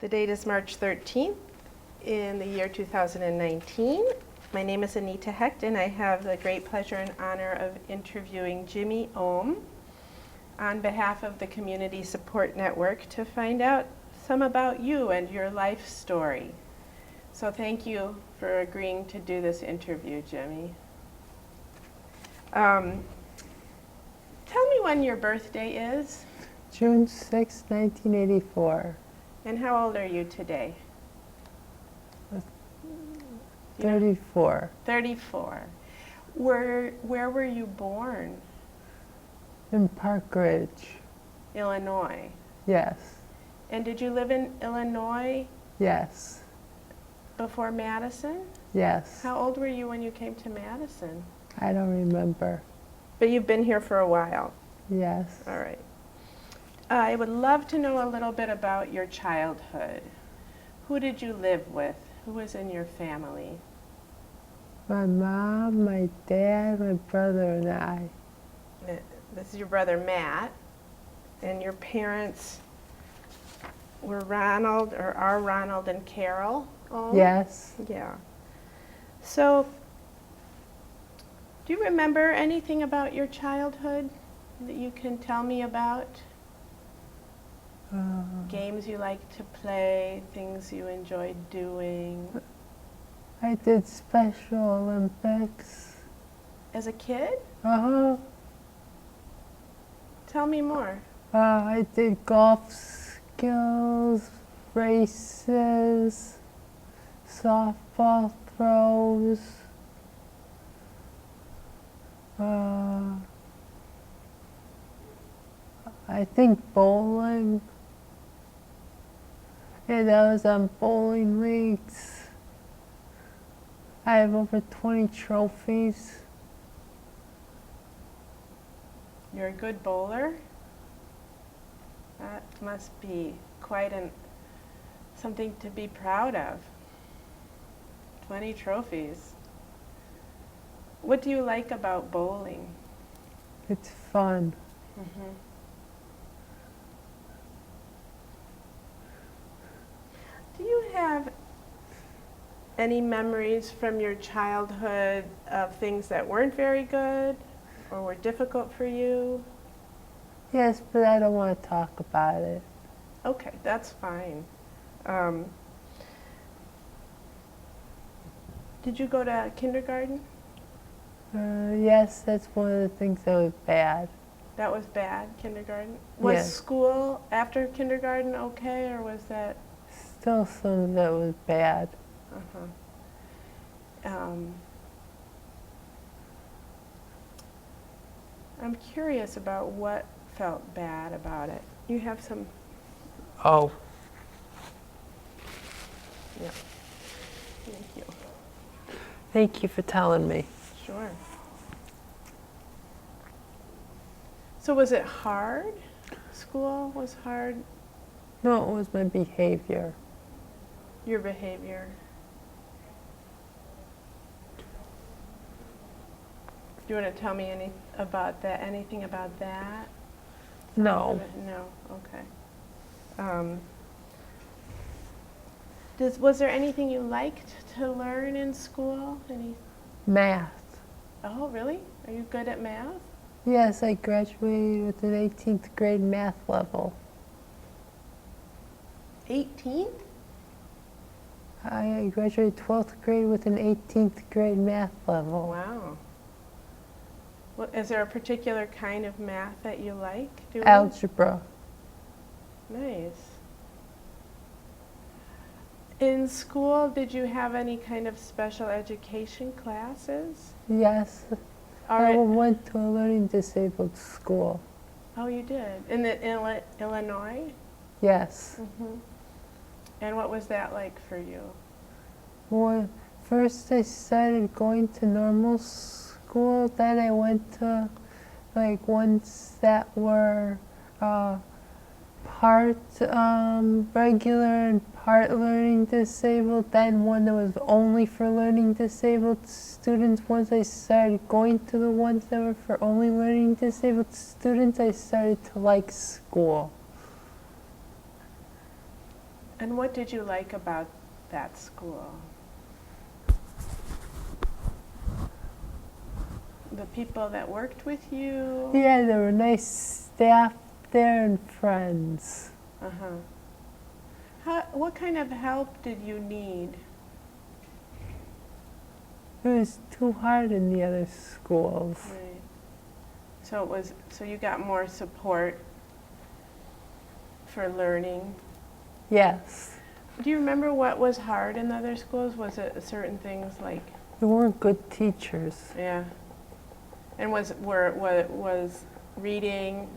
The date is March 13th in the year 2019. My name is Anita Hecht, and I have the great pleasure and honor of interviewing Jimmy Ohm on behalf of the Community Support Network to find out some about you and your life story. So thank you for agreeing to do this interview, Jimmy. Tell me when your birthday is. June 6, 1984. And how old are you today? 34. 34. Where were you born? In Park Ridge. Illinois. Yes. And did you live in Illinois Yes. before Madison? Yes. How old were you when you came to Madison? I don't remember. But you've been here for a while. Yes. All right. I would love to know a little bit about your childhood. Who did you live with? Who was in your family? My mom, my dad, my brother, and I. This is your brother Matt, and your parents were Ronald, or are Ronald and Carol Ohm? Yes. Yeah. So, do you remember anything about your childhood that you can tell me about? Games you liked to play, things you enjoyed doing? I did Special Olympics. As a kid? Uh-huh. Tell me more. I did golf skills, races, softball throws. I think bowling. And I was on bowling leagues. I have over 20 trophies. You're a good bowler? That must be quite something to be proud of. 20 trophies. What do you like about bowling? It's fun. Mm-hmm. Do you have any memories from your childhood of things that weren't very good or were difficult for you? Yes, but I don't want to talk about it. Okay, that's fine. Did you go to kindergarten? Yes, that's one of the things that was bad. That was bad, kindergarten? Was Yes. school after kindergarten okay, or was that? Still some of that was bad. I'm curious about what felt bad about it. You have some? Oh. Yeah. Thank you. Thank you for telling me. Sure. So was it hard? School was hard? No, it was my behavior. Your behavior? Do you want to tell me anything about that? No. No, okay. Was there anything you liked to learn in school? Math. Oh, really? Are you good at math? Yes, I graduated with an 18th grade math level. 18th? I graduated 12th grade with an 18th grade math level. Wow. Well, is there a particular kind of math that you like doing? Algebra. Nice. In school, did you have any kind of special education classes? Yes. All I right. went to a learning disabled school. Oh, you did? In Illinois? Yes. Mm-hmm. And what was that like for you? Well, first I started going to normal school, then I went to like ones that were part regular and part learning disabled, then one that was only for learning disabled students. Once I started going to the ones that were for only learning disabled students, I started to like school. And what did you like about that school? The people that worked with you? Yeah, there were nice staff there and friends. What kind of help did you need? It was too hard in the other schools. Right. So you got more support for learning. Yes. Do you remember what was hard in the other schools? Was it certain things like? There weren't good teachers. Yeah. And was reading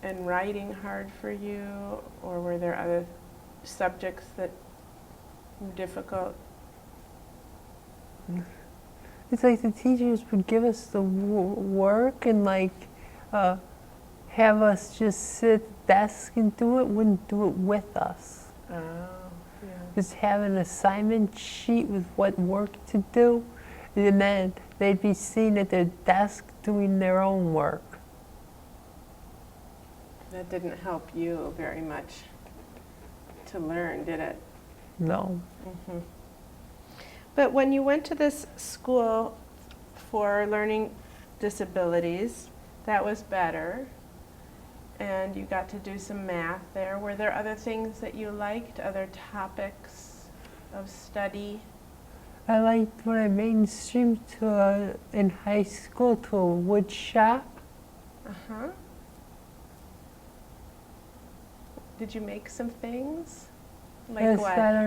and writing hard for you, or were there other subjects that were difficult? It's like the teachers would give us the work and like have us just sit at the desk and do it, wouldn't do it with us. Oh, yeah. Just have an assignment sheet with what work to do, and then they'd be sitting at their desk doing their own work. That didn't help you very much to learn, did it? No. Mm-hmm. But when you went to this school for learning disabilities, that was better, and you got to do some math there. Were there other things that you liked, other topics of study? I liked when I mainstreamed to in high school to a wood shop. Uh-huh. Did you make some things? Like Yes, what? I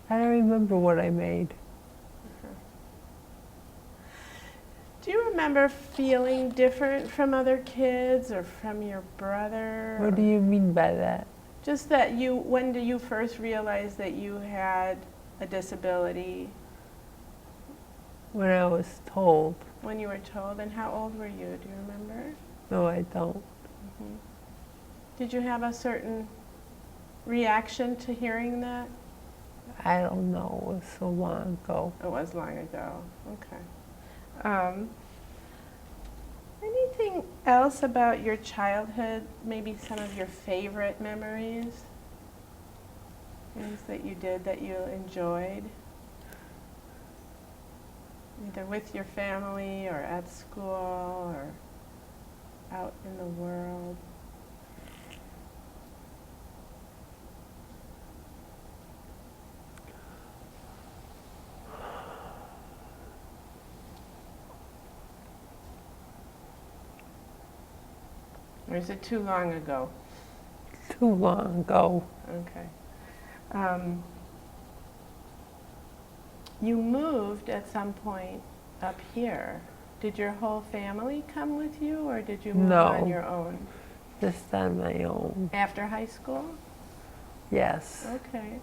don't remember what I made. Do you remember feeling different from other kids or from your brother? What do you mean by that? Just that when did you first realize that you had a disability? When I was told. When you were told, and how old were you? Do you remember? No, I don't. Mm-hmm. Did you have a certain reaction to hearing that? I don't know. It was so long ago. It was long ago. Okay. Anything else about your childhood? Maybe some of your favorite memories? Things that you did that you enjoyed? Either with your family or at school or out in the world? Or is it too long ago? Too long ago. Okay. You moved at some point up here. Did your whole family come with you, or did you move on No. your own? Just on my own. After high school? Yes. Okay.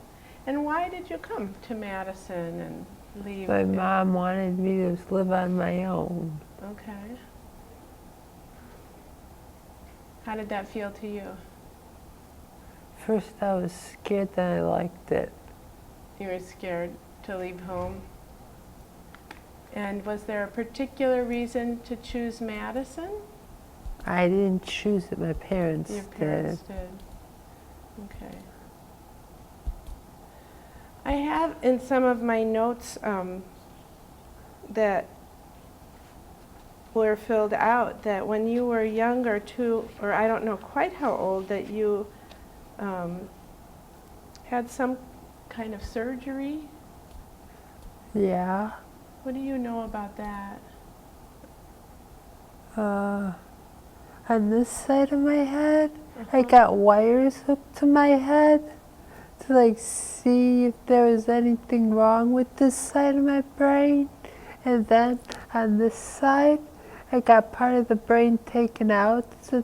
And why did you come to Madison and leave? My mom wanted me to live on my own. Okay. How did that feel to you? First I was scared, then I liked it. You were scared to leave home? And was there a particular reason to choose Madison? I didn't choose it, my parents Your did. parents did. Okay. I have in some of my notes that were filled out that when you were younger too, or I don't know quite how old, that you had some kind of surgery. Yeah. What do you know about that? On this side of my head, I got wires hooked to my head to like see if there was anything wrong with this side of my brain. And then on this side, I got part of the brain taken out so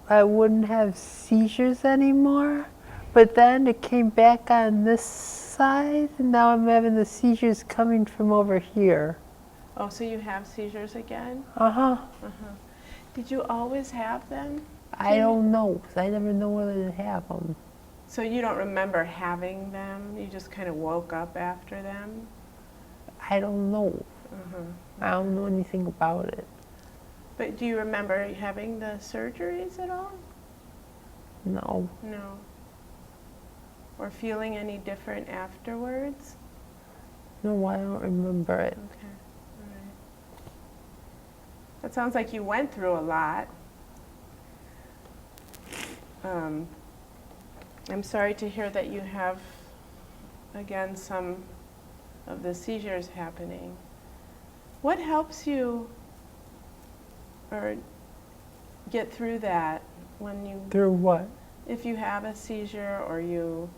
I wouldn't have seizures anymore. But then it came back on this side, and now I'm having the seizures coming from over here. Oh, so you have seizures again? Uh-huh. Did you always have them? I don't know, 'cause I never know whether to have them. So you don't remember having them? You just kind of woke up after them? I don't know. I don't know anything about it. But do you remember having the surgeries at all? No. No. Or feeling any different afterwards? No, I don't remember it. Okay, all right. That sounds like you went through a lot. I'm sorry to hear that you have, again, some of the seizures happening. What helps you or get through that when you, Through what? if you have a seizure or you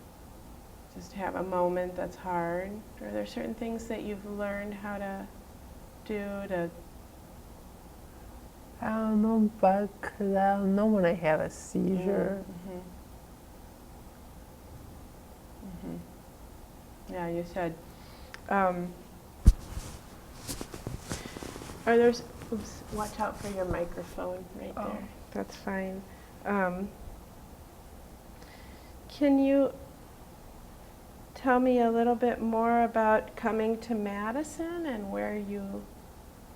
just have a moment that's hard? Are there certain things that you've learned how to do to? I don't know, but 'cause I don't know when I have a seizure. Mm-hmm. Mm-hmm. Yeah, you said. Are there? Oops! Watch out for your microphone right Oh. there. That's fine. Can you tell me a little bit more about coming to Madison and where you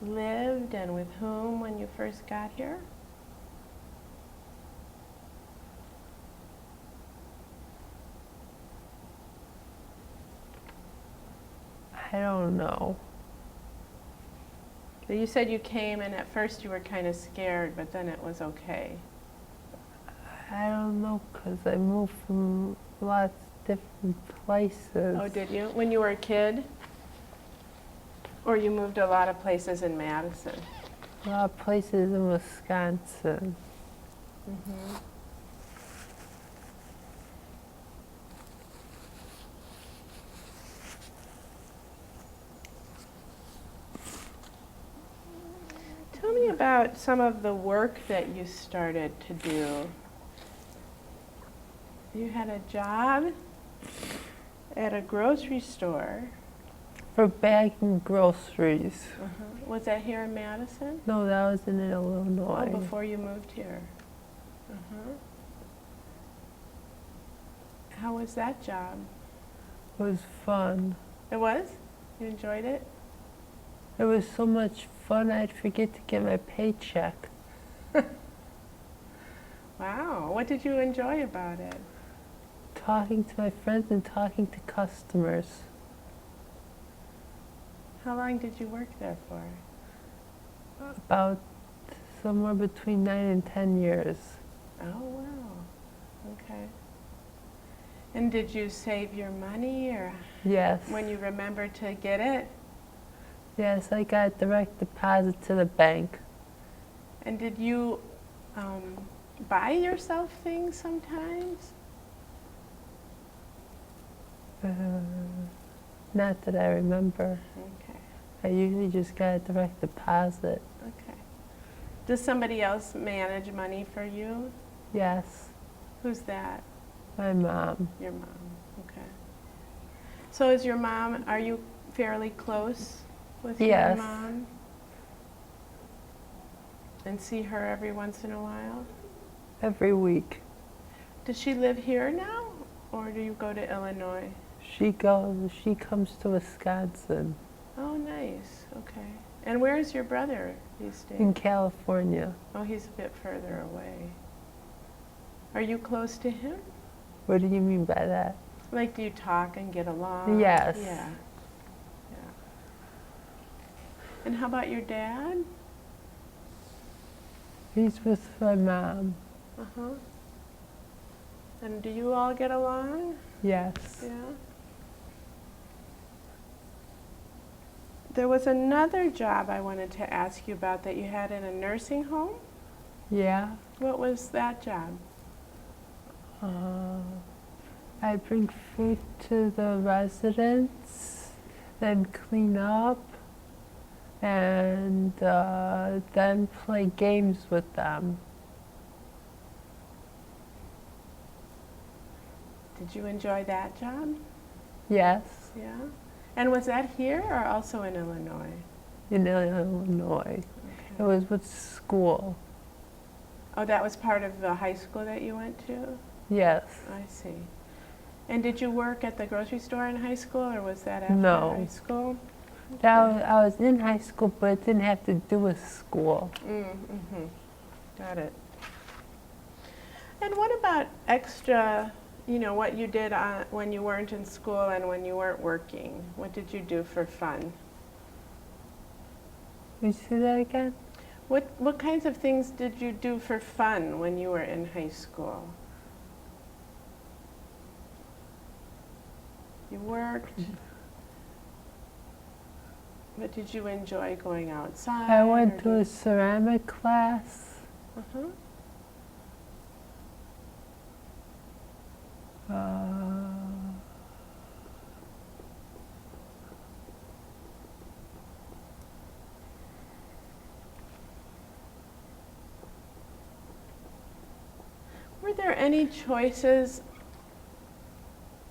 lived and with whom when you first got here? I don't know. You said you came and at first you were kind of scared, but then it was okay. I don't know, 'cause I moved from lots of different places. Oh, did you? When you were a kid? Or you moved a lot of places in Madison? A lot of places in Wisconsin. Mm-hmm. Tell me about some of the work that you started to do. You had a job at a grocery store. For bagging groceries. Was that here in Madison? No, that was in Illinois. Oh, before you moved here. How was that job? It was fun. It was? You enjoyed it? It was so much fun I'd forget to get my paycheck. Wow. What did you enjoy about it? Talking to my friends and talking to customers. How long did you work there for? About somewhere between 9 and 10 years. Oh, wow. Okay. And did you save your money or Yes. when you remembered to get it? Yes, I got direct deposit to the bank. And did you buy yourself things sometimes? Not that I remember. Okay. I usually just got a direct deposit. Okay. Does somebody else manage money for you? Yes, Who's that? my mom. Your mom. Okay. So is your mom, are you fairly close with Yes. your mom? And see her every once in a while? Every week. Does she live here now? Or do you go to Illinois? She comes to Wisconsin. Oh, nice. Okay. And where is your brother these days? In California. Oh, he's a bit further away. Are you close to him? What do you mean by that? Like, do you talk and get along? Yes. Yeah. Yeah. And how about your dad? He's with my mom. Uh-huh. And do you all get along? Yes. Yeah. There was another job I wanted to ask you about that you had in a nursing home. Yeah. What was that job? I bring food to the residents, then clean up, and then play games with them. Did you enjoy that job? Yes, Yeah. And was that here or also in Illinois? in Illinois. It Okay. was with school. Oh, that was part of the high school that you went to? Yes. I see. And did you work at the grocery store in high school, or was that after No. high school? I was in high school, but it didn't have to do with school. Mm-hmm. Got it. And what about extra, what you did when you weren't in school and when you weren't working? What did you do for fun? Would you say that again? What kinds of things did you do for fun when you were in high school? You worked, but did you enjoy going outside? I went to a ceramic class. Uh-huh. Were there any choices?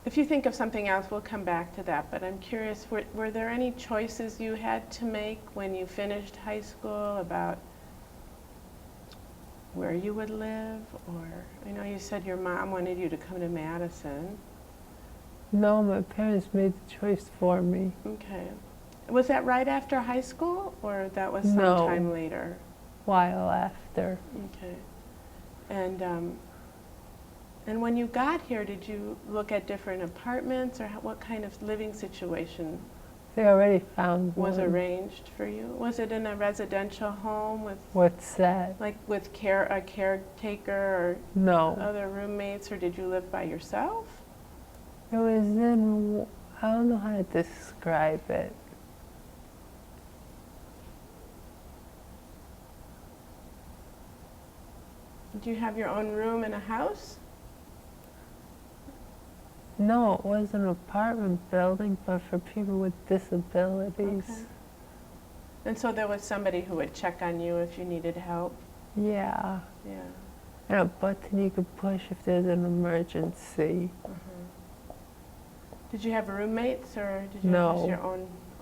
If you think of something else, we'll come back to that, but I'm curious, were there any choices you had to make when you finished high school about where you would live? Or, I know you said your mom wanted you to come to Madison. No, my parents made the choice for me. Okay. Was that right after high school, or that was No. sometime later? While after. Okay. And when you got here, did you look at different apartments, or what kind of living situation They already found was one. arranged for you? Was it in a residential home with, What's that? like, with a caretaker or No. other roommates, or did you live by yourself? It was in, I don't know how to describe it. Did you have your own room in a house? No, it was an apartment building, but for people with disabilities. Okay. And so there was somebody who would check on you if you needed help? Yeah. Yeah. And a button you could push if there's an emergency. Did you have roommates, or did you No. have your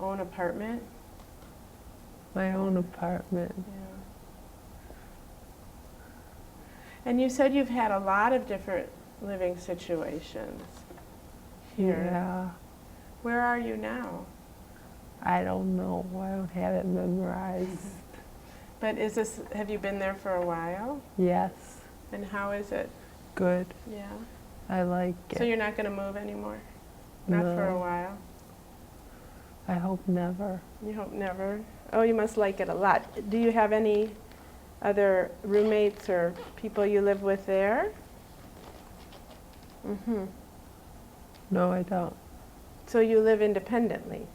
own apartment? My own apartment. Yeah. And you said you've had a lot of different living situations here. Yeah. Where are you now? I don't know. I don't have it memorized. But have you been there for a while? Yes. And how is it? Good. Yeah. I like it. So you're not going to move anymore? Not for a No. while? I hope never. You hope never? Oh, you must like it a lot. Do you have any other roommates or people you live with there? Mm-hmm. No, I don't. So you live independently?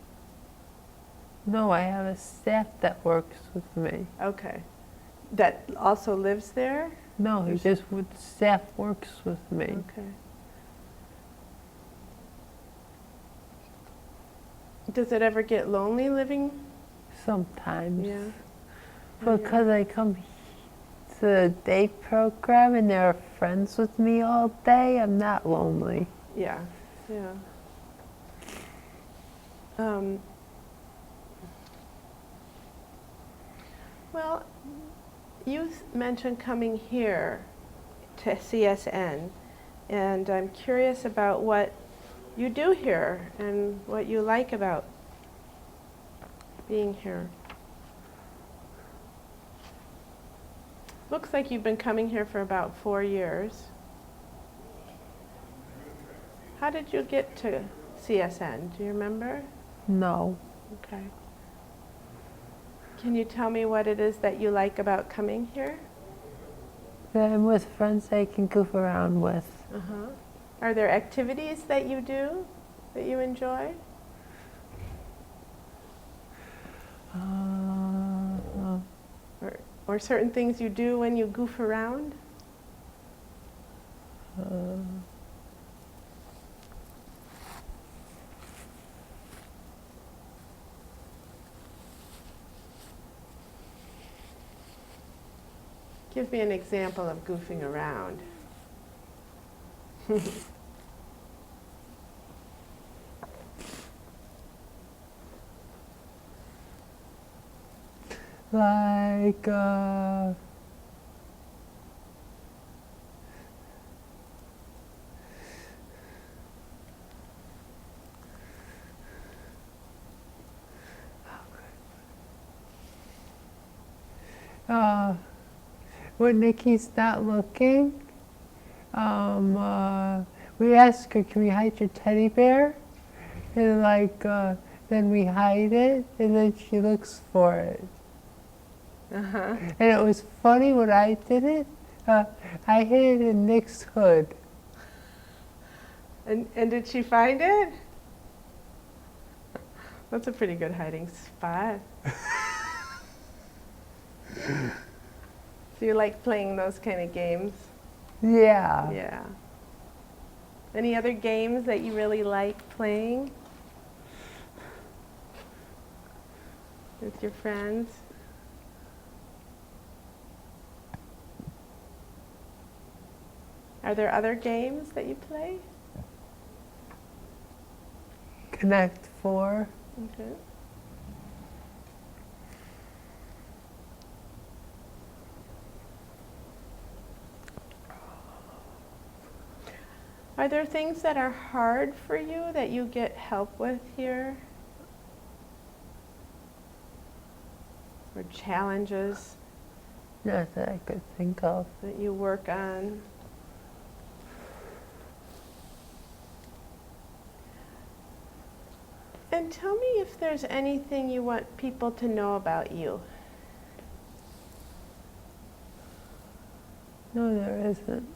No, I have a staff that works with me. Okay. That also lives there? No, he just staff works with me. Okay. Does it ever get lonely living? Sometimes. Yeah. Because I come to the day program and they're friends with me all day, I'm not lonely. Yeah. Yeah. Well, you mentioned coming here to CSN, and I'm curious about what you do here and what you like about being here. Looks like you've been coming here for about 4 years. How did you get to CSN? Do you remember? No. Okay. Can you tell me what it is that you like about coming here? That I'm with friends I can goof around with. Uh-huh. Are there activities that you do that you enjoy? Or certain things you do when you goof around? Give me an example of goofing around. Like, when Nikki's not looking, We ask her, can we hide your teddy bear? And like, then we hide it, and then she looks for it. Uh-huh. And it was funny when I did it. I hid it in Nick's hood. And did she find it? That's a pretty good hiding spot. So you like playing those kind of games? Yeah. Yeah. Any other games that you really like playing with your friends? Are there other games that you play? Connect 4. Okay. Are there things that are hard for you that you get help with here? Or challenges Not that I could think of. that you work on? And tell me if there's anything you want people to know about you. No, there isn't.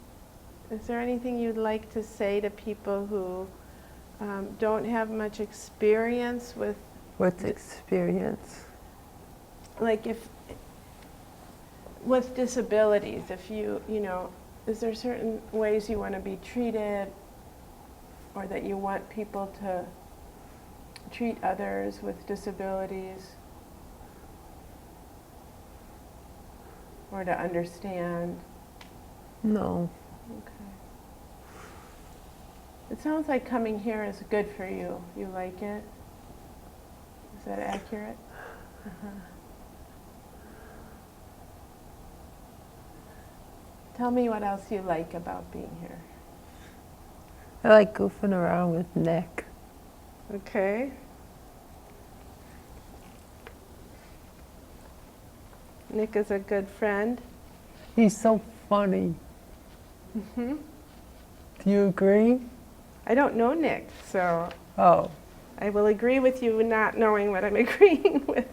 Is there anything you'd like to say to people who don't have much experience with, What's experience? like if, with disabilities, if you know, is there certain ways you want to be treated or that you want people to treat others with disabilities or to understand? No. Okay. It sounds like coming here is good for you. You like it? Is that accurate? Uh-huh. Tell me what else you like about being here. I like goofing around with Nick. Okay. Nick is a good friend. He's so funny. Mm-hmm. Do you agree? I don't know Nick, so Oh. I will agree with you not knowing what I'm agreeing with.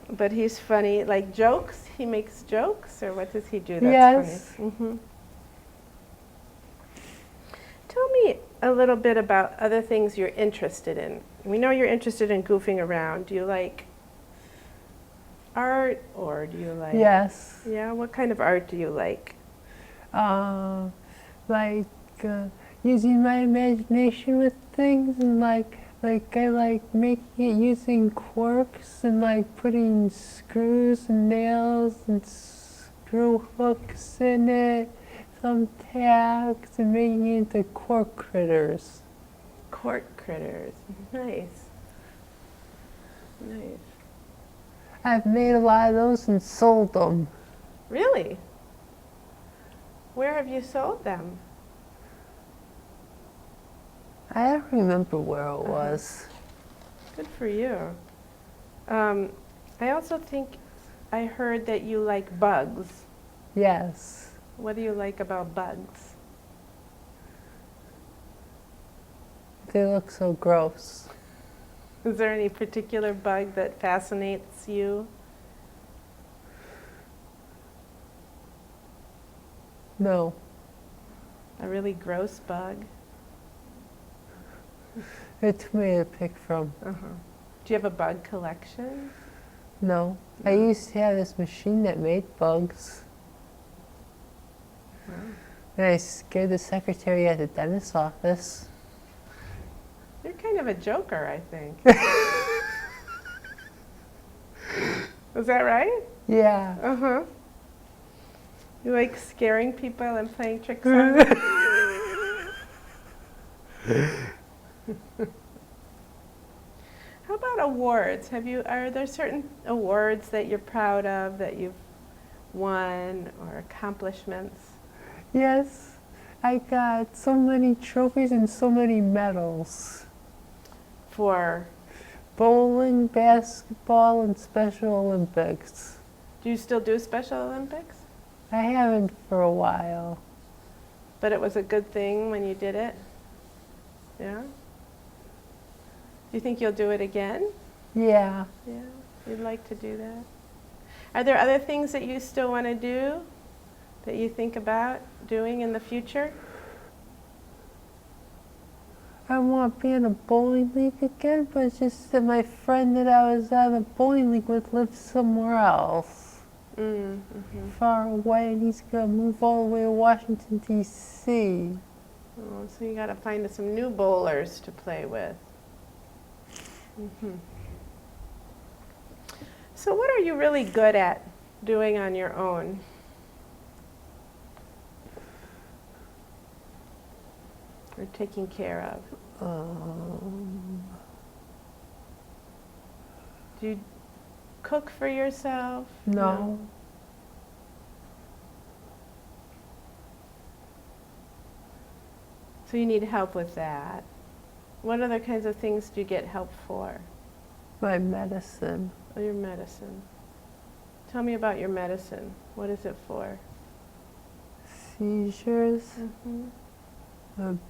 But he's funny. Like jokes? He makes jokes? Or what does he do that's Yes. funny? Mm-hmm. Tell me a little bit about other things you're interested in. We know you're interested in goofing around. Do you like art or do you like... Yes. Yeah, what kind of art do you like? Like using my imagination with things, and like I like making it using corks and like putting screws and nails and screw hooks in it, some tacks, and making it into cork critters. Cork critters. Nice. Nice. I've made a lot of those and sold them. Really? Where have you sold them? I don't remember where it was. Good for you. I also think I heard that you like bugs. Yes. What do you like about bugs? They look so gross. Is there any particular bug that fascinates you? No. A really gross bug? It's too many to pick from. Uh-huh. Do you have a bug collection? No. I used to have this machine that made bugs. Wow. And I scared the secretary at the dentist's office. You're kind of a joker, I think. Is that right? Yeah. Uh-huh. You like scaring people and playing tricks on them? How about awards? Are there certain awards that you're proud of that you've won or accomplishments? Yes. I got so many trophies and so many medals. For, Bowling, basketball, and Special Olympics. do you still do Special Olympics? I haven't for a while. But it was a good thing when you did it? Yeah? Do you think you'll do it again? Yeah. Yeah, you'd like to do that. Are there other things that you still want to do that you think about doing in the future? I want to be in a bowling league again, but it's just that my friend that I was on the bowling league with lives somewhere else, far away, and he's going to move all the way to Washington, D.C. Oh, so you got to find some new bowlers to play with. So what are you really good at doing on your own? Or taking care of? Do you cook for yourself? No. So you need help with that. What other kinds of things do you get help for? My medicine. Oh, your medicine. Tell me about your medicine. What is it for? Seizures,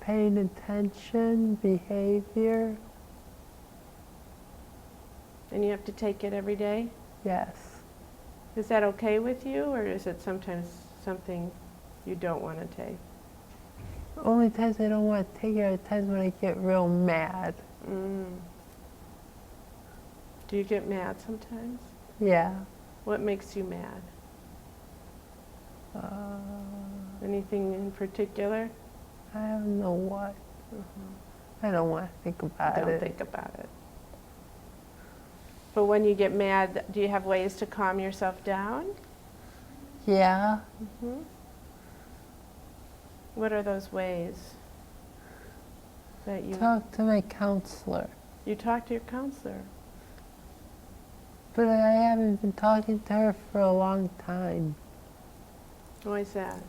paying attention, behavior. And you have to take it every day? Yes. Is that okay with you, or is it sometimes something you don't want to take? Only times I don't want to take it are times when I get real mad. Do you get mad sometimes? Yeah. What makes you mad? Anything in particular? I don't know what. I don't want to think about it. Don't think about it. But when you get mad, do you have ways to calm yourself down? Yeah. What are those ways that you Talk to my counselor. You talk to your counselor? But I haven't been talking to her for a long time. Why is that?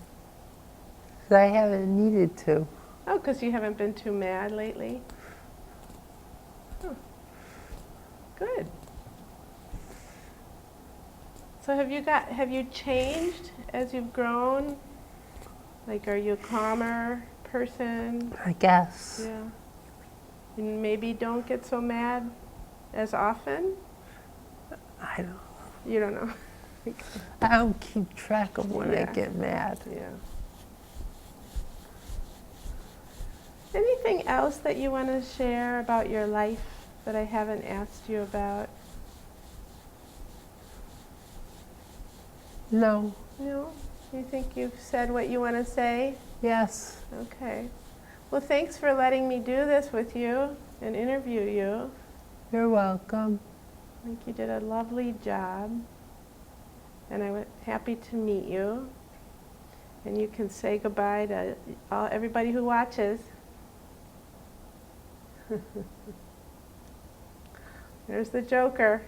'Cause I haven't needed to. Oh, because you haven't been too mad lately? Oh. Good. So have you changed as you've grown? Like, are you a calmer person? I guess. Yeah. And maybe don't get so mad as often? I don't. You don't know. I don't keep track of when I Yeah. get mad. Yeah. Anything else that you want to share about your life that I haven't asked you about? No. No? You think you've said what you want to say? Yes. Okay. Well, thanks for letting me do this with you and interview you. You're welcome. I think you did a lovely job. And I was happy to meet you. And you can say goodbye to everybody who watches. There's the Joker.